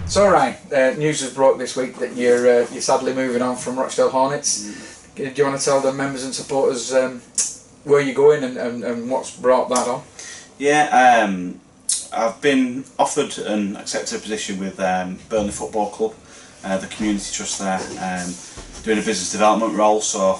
So Ryan, news has broke this week that you're sadly moving on from Rochdale Hornets. Do you want to tell the members and supporters where you're going and what's brought that on? Yeah, I've been offered and accepted a position with Burnley Football Club, the community trust there, doing a business development role, so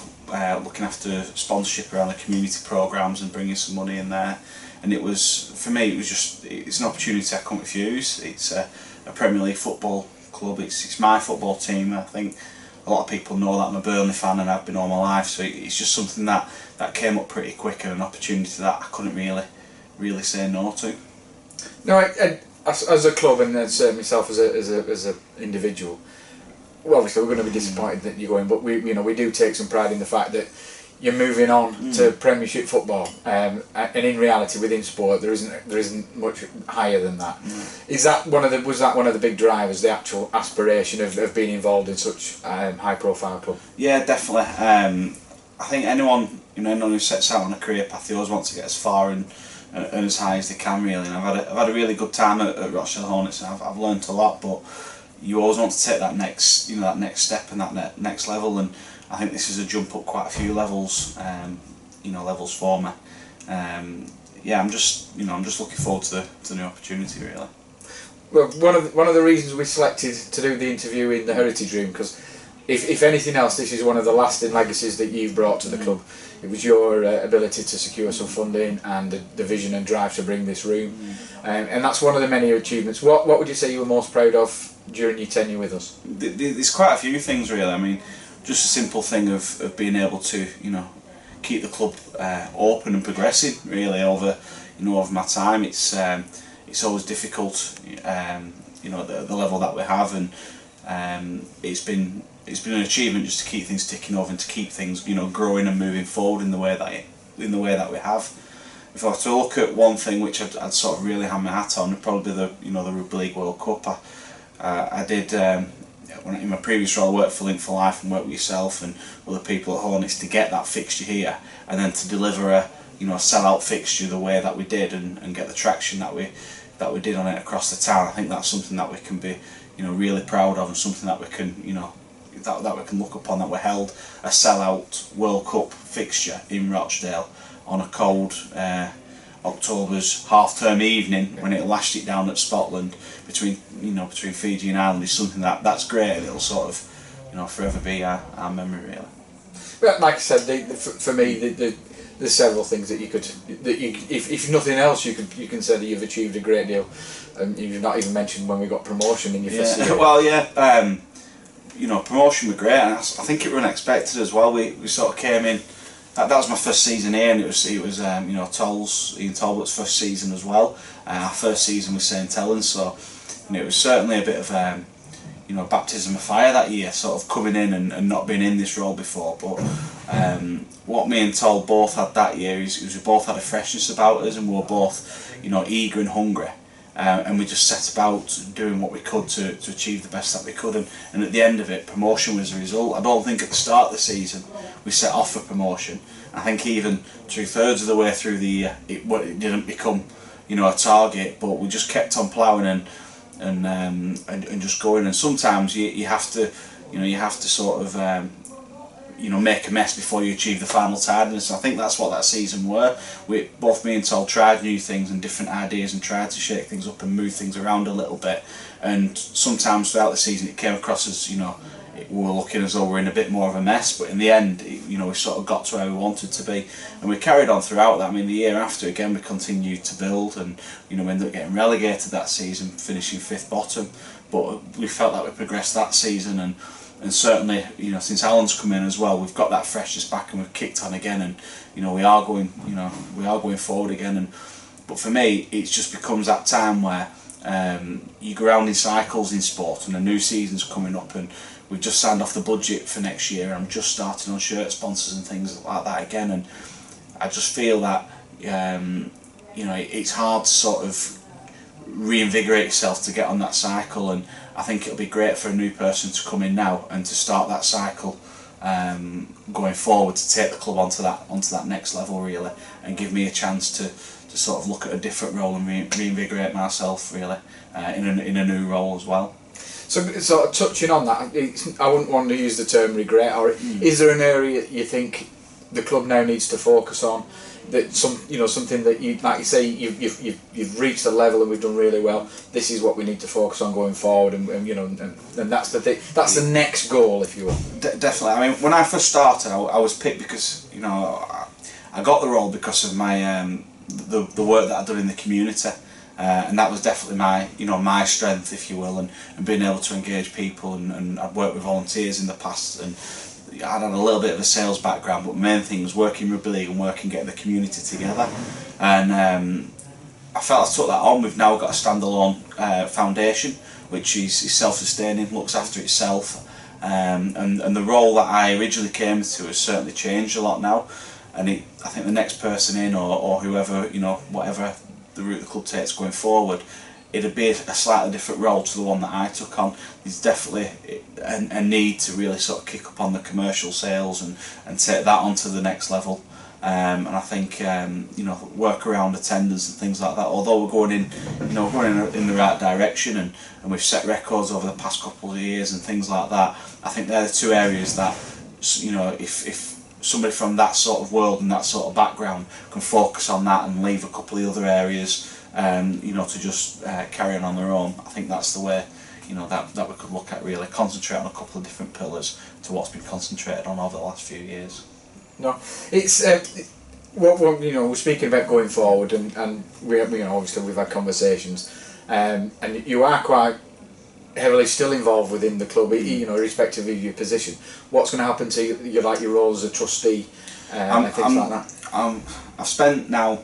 looking after sponsorship around the community programmes and bringing some money in there. And it was, for me, it's an opportunity I couldn't refuse. It's a Premier League football club, it's my football team. I think a lot of people know that I'm a Burnley fan and I've been all my life, so it's just something that came up pretty quick, and an opportunity that I couldn't really say no to. No, as a club and as myself as a individual, well, obviously we're going to be disappointed that you're going, but we do take some pride in the fact that you're moving on to Premiership football, and in reality, within sport, there isn't much higher than that. Was that one of the big drivers, the actual aspiration of being involved in such high-profile club? Yeah, definitely. I think anyone who sets out on a career path, they always want to get as far and as high as they can, really. And I've had a really good time at Rochdale Hornets, and I've learnt a lot. But you always want to take that next step and that next level, and I think this is a jump up quite a few levels, levels for me. Yeah, I'm just looking forward to the new opportunity, really. Well, one of the reasons we selected to do the interview in the Heritage Room, because if anything else, this is one of the lasting legacies that you've brought to the club. It was your ability to secure some funding and the vision and drive to bring this room, and that's one of the many achievements. What would you say you were most proud of during your tenure with us? There's quite a few things, really. I mean, just a simple thing of being able to keep the club open and progressing, really, over my time. It's always difficult, at the level that we have, and it's been an achievement just to keep things ticking over and to keep things growing and moving forward in the way that we have. If I were to look at one thing which I'd sort of really hang my hat on, probably the Rugby League World Cup. I did. In my previous role, I worked for Link for Life and worked with yourself and other people at Hornets to get that fixture here, and then to deliver a sell-out fixture the way that we did, and get the traction that we did on it across the town. I think that's something that we can be really proud of, and something that we can that we can look upon, that we held a sell-out World Cup fixture in Rochdale on a cold October's half-term evening when it lashed it down at Scotland between Fiji and Ireland is something that's great, and it'll sort of forever be our memory, really. Well, like I said, for me, there's several things that if nothing else, you can say that you've achieved a great deal, and you've not even mentioned when we got promotion in your first year. Well, yeah, promotion was great, and I think it was unexpected as well. We sort of came in. That was my first season here, and it was Ian Talbot's first season as well. Our first season with St Helens, so it was certainly a bit of baptism of fire that year, sort of coming in and not being in this role before. But what me and Tol both had that year is we both had a freshness about us, and we were both eager and hungry. And we just set about doing what we could to achieve the best that we could, and at the end of it, promotion was the result. I don't think at the start of the season we set off for promotion. I think even 2/3 of the way through the year it didn't become a target, but we just kept on ploughing and just going. And sometimes you have to sort of make a mess before you achieve the final tidiness. I think that's what that season were. Both me and Tol tried new things and different ideas and tried to shake things up and move things around a little bit. And sometimes throughout the season it came across as we were looking as though we're in a bit more of a mess. But in the end, we sort of got to where we wanted to be, and we carried on throughout that. I mean, the year after, again, we continued to build, and we ended up getting relegated that season, finishing 5th bottom. But we felt that we progressed that season, and certainly, since Alan's come in as well, we've got that freshness back, and we've kicked on again, and we are going forward again. But for me, it just becomes that time where you go around in cycles in sport, and a new season's coming up, and we've just signed off the budget for next year. I'm just starting on shirt sponsors and things like that again, and I just feel that it's hard to sort of reinvigorate yourself to get on that cycle, and I think it'll be great for a new person to come in now and to start that cycle going forward, to take the club onto that next level, really, and give me a chance to sort of look at a different role and reinvigorate myself, really, in a new role as well. So, sort of touching on that, I wouldn't want to use the term regret. Or is there an area you think the club now needs to focus on? That something that you, like you say, you've reached a level and we've done really well. This is what we need to focus on going forward, and that's the thing. That's the next goal, if you will. Definitely. I mean, when I first started, I was picked because I got the role because of my the work that I'd done in the community. And that was definitely my strength, if you will, and being able to engage people, and I'd worked with volunteers in the past, and I had a little bit of a sales background, but the main thing was working rugby league and getting the community together. And I felt I took that on. We've now got a standalone foundation, which is self-sustaining, looks after itself, and the role that I originally came to has certainly changed a lot now. And I think the next person in, or whoever, whatever the route the club takes going forward, it'd be a slightly different role to the one that I took on. There's definitely a need to really sort of kick up on the commercial sales and take that on to the next level. And I think work around attendance and things like that. Although we're going in the right direction, and we've set records over the past couple of years and things like that. I think they're the two areas that if somebody from that sort of world and that sort of background can focus on that and leave a couple of other areas, to just carry on their own. I think that's the way, that we could look at, really concentrate on a couple of different pillars to what's been concentrated on over the last few years. No, it's we're speaking about going forward, and we obviously we've had conversations, and you are quite heavily still involved within the club, irrespective of your position. What's going to happen to your role as a trustee and things like that? I've spent now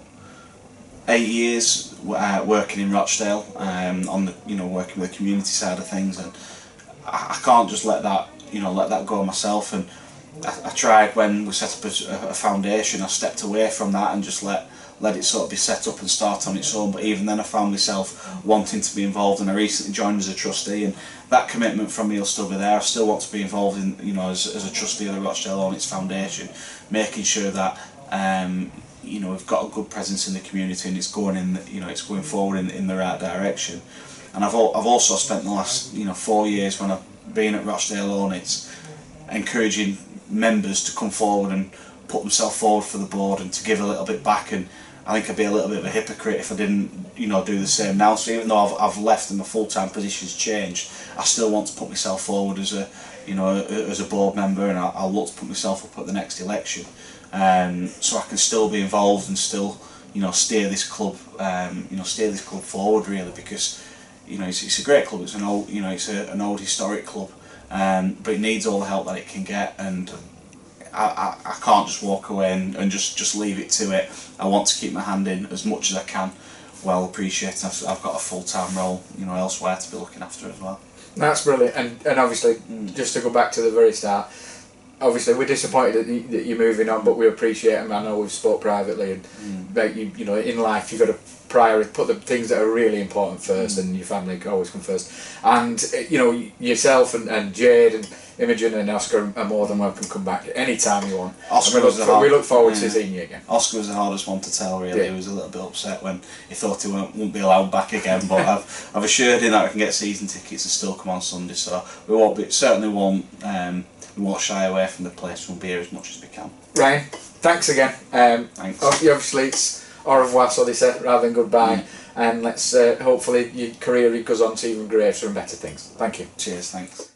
8 years working in Rochdale, on the working with the community side of things, and I can't just let that go myself. And I tried when we set up a foundation. I stepped away from that and just let it sort of be set up and start on its own. But even then, I found myself wanting to be involved, and I recently joined as a trustee, and that commitment from me will still be there. I still want to be involved in as a trustee of the Rochdale Hornets Foundation, making sure that we've got a good presence in the community, and it's going going forward in the right direction. And I've also spent the last 4 years, when I've been at Rochdale Hornets, encouraging members to come forward and put themselves forward for the board and to give a little bit back. And I think I'd be a little bit of a hypocrite if I didn't do the same now. So even though I've left and my full-time position's changed, I still want to put myself forward as a board member, and I'll look to put myself up at the next election. So I can still be involved and still, steer this club, forward, really, because, it's a great club. It's an old, it's an old historic club, but it needs all the help that it can get, and I can't just walk away and just leave it to it. I want to keep my hand in as much as I can. Well, appreciate I've got a full-time role, elsewhere to be looking after as well. That's brilliant, and obviously, just to go back to the very start. Obviously, we're disappointed that you're moving on, but we appreciate it. And I know we've spoke privately, and that in life you've got to put the things that are really important first, and your family always come first. And yourself and Jade and Imogen and Oscar are more than welcome to come back any time you want. Oscar we look forward to seeing you again. Oscar was the hardest one to tell, really. Yeah. He was a little bit upset when he thought he wouldn't be allowed back again, but I've assured him that we can get season tickets and still come on Sunday, so we certainly won't shy away from the place. We'll be here as much as we can. Ryan, thanks again. Thanks. Obviously, it's au revoir, so they say, rather than goodbye. And let's hopefully your career goes on to even greater and better things. Thank you. Cheers, thanks.